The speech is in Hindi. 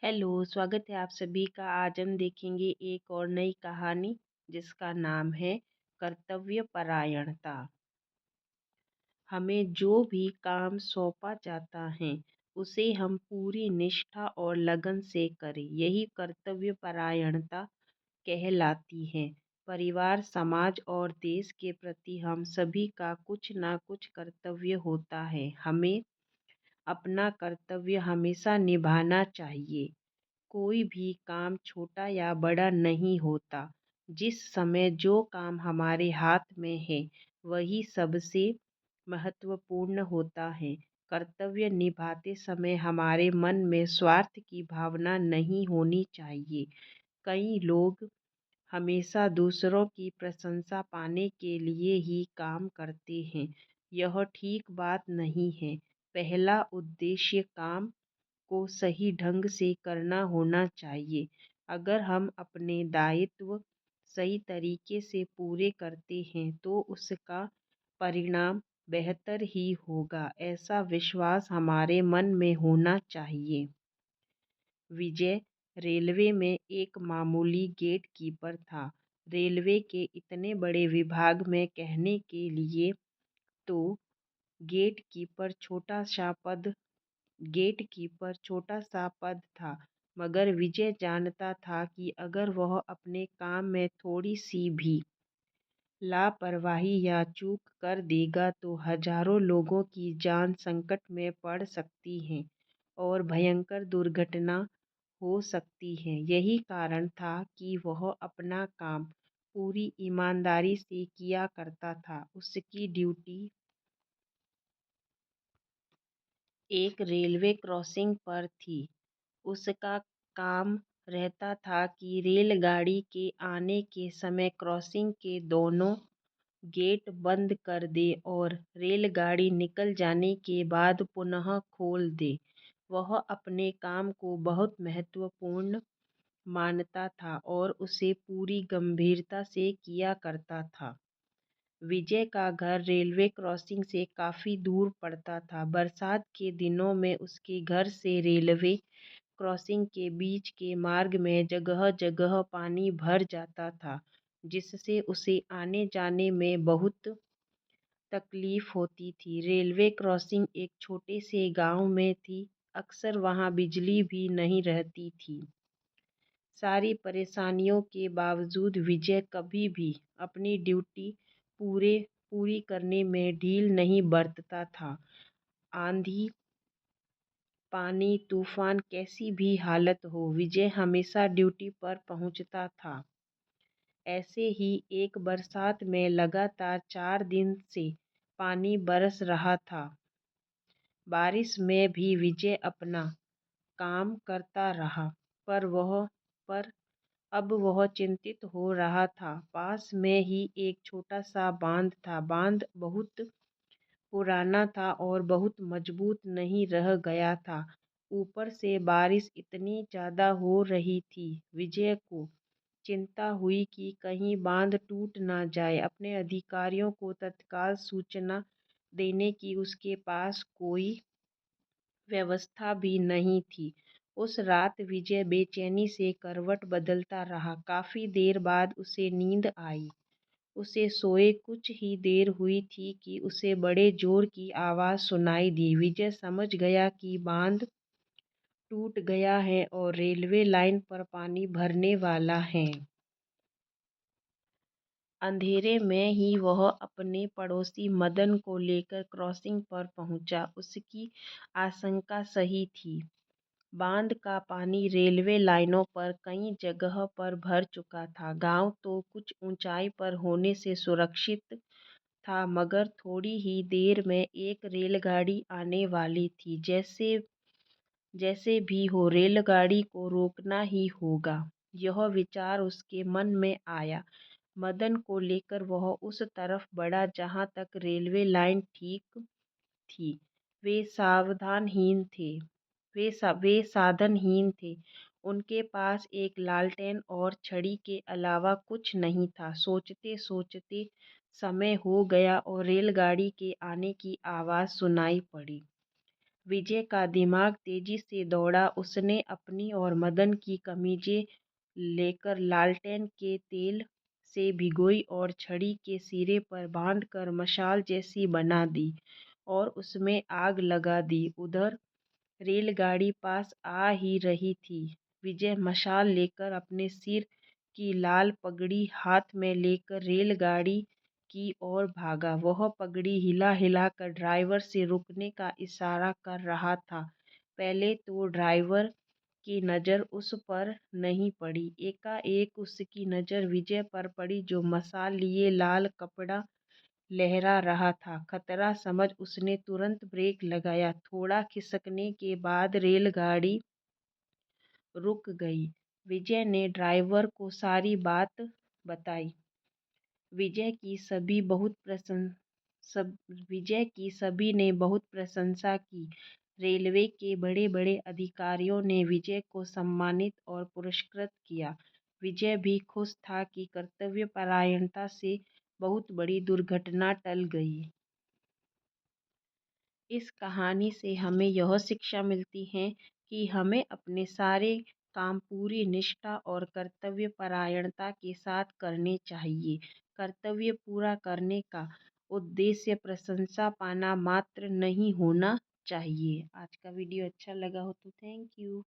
हेलो, स्वागत है आप सभी का। आज हम देखेंगे एक और नई कहानी जिसका नाम है कर्तव्य परायणता। हमें जो भी काम सौंपा जाता है उसे हम पूरी निष्ठा और लगन से करें, यही कर्तव्य परायणता कहलाती है। परिवार, समाज और देश के प्रति हम सभी का कुछ ना कुछ कर्तव्य होता है। हमें अपना कर्तव्य हमेशा निभाना चाहिए। कोई भी काम छोटा या बड़ा नहीं होता। जिस समय जो काम हमारे हाथ में है वही सबसे महत्वपूर्ण होता है। कर्तव्य निभाते समय हमारे मन में स्वार्थ की भावना नहीं होनी चाहिए। कई लोग हमेशा दूसरों की प्रशंसा पाने के लिए ही काम करते हैं। यह ठीक बात नहीं है। पहला उद्देश्य काम को सही ढंग से करना होना चाहिए। अगर हम अपने दायित्व सही तरीके से पूरे करते हैं तो उसका परिणाम बेहतर ही होगा, ऐसा विश्वास हमारे मन में होना चाहिए। विजय रेलवे में एक मामूली गेट कीपर था। रेलवे के इतने बड़े विभाग में कहने के लिए तो गेट कीपर छोटा सा पद था, मगर विजय जानता था कि अगर वह अपने काम में थोड़ी सी भी लापरवाही या चूक कर देगा तो हजारों लोगों की जान संकट में पड़ सकती है और भयंकर दुर्घटना हो सकती है। यही कारण था कि वह अपना काम पूरी ईमानदारी से किया करता था। उसकी ड्यूटी एक रेलवे क्रॉसिंग पर थी। उसका काम रहता था कि रेलगाड़ी के आने के समय क्रॉसिंग के दोनों गेट बंद कर दे और रेलगाड़ी निकल जाने के बाद पुनः खोल दे। वह अपने काम को बहुत महत्वपूर्ण मानता था और उसे पूरी गंभीरता से किया करता था। विजय का घर रेलवे क्रॉसिंग से काफ़ी दूर पड़ता था। बरसात के दिनों में उसके घर से रेलवे क्रॉसिंग के बीच के मार्ग में जगह जगह पानी भर जाता था, जिससे उसे आने जाने में बहुत तकलीफ होती थी। रेलवे क्रॉसिंग एक छोटे से गांव में थी। अक्सर वहां बिजली भी नहीं रहती थी। सारी परेशानियों के बावजूद विजय कभी भी अपनी ड्यूटी पूरी करने में ढील नहीं बरतता था। आंधी, पानी, तूफान, कैसी भी हालत हो, विजय हमेशा ड्यूटी पर पहुंचता था। ऐसे ही एक बरसात में लगातार 4 दिन से पानी बरस रहा था। बारिश में भी विजय अपना काम करता रहा, पर अब वह चिंतित हो रहा था। पास में ही एक छोटा सा बांध था। बांध बहुत पुराना था और बहुत मजबूत नहीं रह गया था। ऊपर से बारिश इतनी ज़्यादा हो रही थी, विजय को चिंता हुई कि कहीं बांध टूट ना जाए। अपने अधिकारियों को तत्काल सूचना देने की उसके पास कोई व्यवस्था भी नहीं थी। उस रात विजय बेचैनी से करवट बदलता रहा। काफ़ी देर बाद उसे नींद आई। उसे सोए कुछ ही देर हुई थी कि उसे बड़े जोर की आवाज़ सुनाई दी। विजय समझ गया कि बांध टूट गया है और रेलवे लाइन पर पानी भरने वाला है। अंधेरे में ही वह अपने पड़ोसी मदन को लेकर क्रॉसिंग पर पहुंचा। उसकी आशंका सही थी। बांध का पानी रेलवे लाइनों पर कई जगह पर भर चुका था। गांव तो कुछ ऊंचाई पर होने से सुरक्षित था, मगर थोड़ी ही देर में एक रेलगाड़ी आने वाली थी। जैसे जैसे भी हो रेलगाड़ी को रोकना ही होगा, यह विचार उसके मन में आया। मदन को लेकर वह उस तरफ बढ़ा जहाँ तक रेलवे लाइन ठीक थी। वे सावधानहीन थे वे साधनहीन थे। उनके पास एक लालटेन और छड़ी के अलावा कुछ नहीं था। सोचते सोचते समय हो गया और रेलगाड़ी के आने की आवाज़ सुनाई पड़ी। विजय का दिमाग तेजी से दौड़ा। उसने अपनी और मदन की कमीजें लेकर लालटेन के तेल से भिगोई और छड़ी के सिरे पर बांधकर मशाल जैसी बना दी और उसमें आग लगा दी। उधर रेलगाड़ी पास आ ही रही थी। विजय मशाल लेकर अपने सिर की लाल पगड़ी हाथ में लेकर रेलगाड़ी की ओर भागा। वह पगड़ी हिला हिलाकर ड्राइवर से रुकने का इशारा कर रहा था। पहले तो ड्राइवर की नज़र उस पर नहीं पड़ी। एकाएक उसकी नज़र विजय पर पड़ी, जो मशाल लिए लाल कपड़ा लहरा रहा था। खतरा समझ उसने तुरंत ब्रेक लगाया। थोड़ा खिसकने के बाद रेलगाड़ी रुक गई। विजय ने ड्राइवर को सारी बात बताई। विजय की सभी ने बहुत प्रशंसा की। रेलवे के बड़े बड़े अधिकारियों ने विजय को सम्मानित और पुरस्कृत किया। विजय भी खुश था कि कर्तव्यपरायणता से बहुत बड़ी दुर्घटना टल गई। इस कहानी से हमें यह शिक्षा मिलती है कि हमें अपने सारे काम पूरी निष्ठा और कर्तव्यपरायणता के साथ करने चाहिए। कर्तव्य पूरा करने का उद्देश्य प्रशंसा पाना मात्र नहीं होना चाहिए। आज का वीडियो अच्छा लगा हो तो थैंक यू।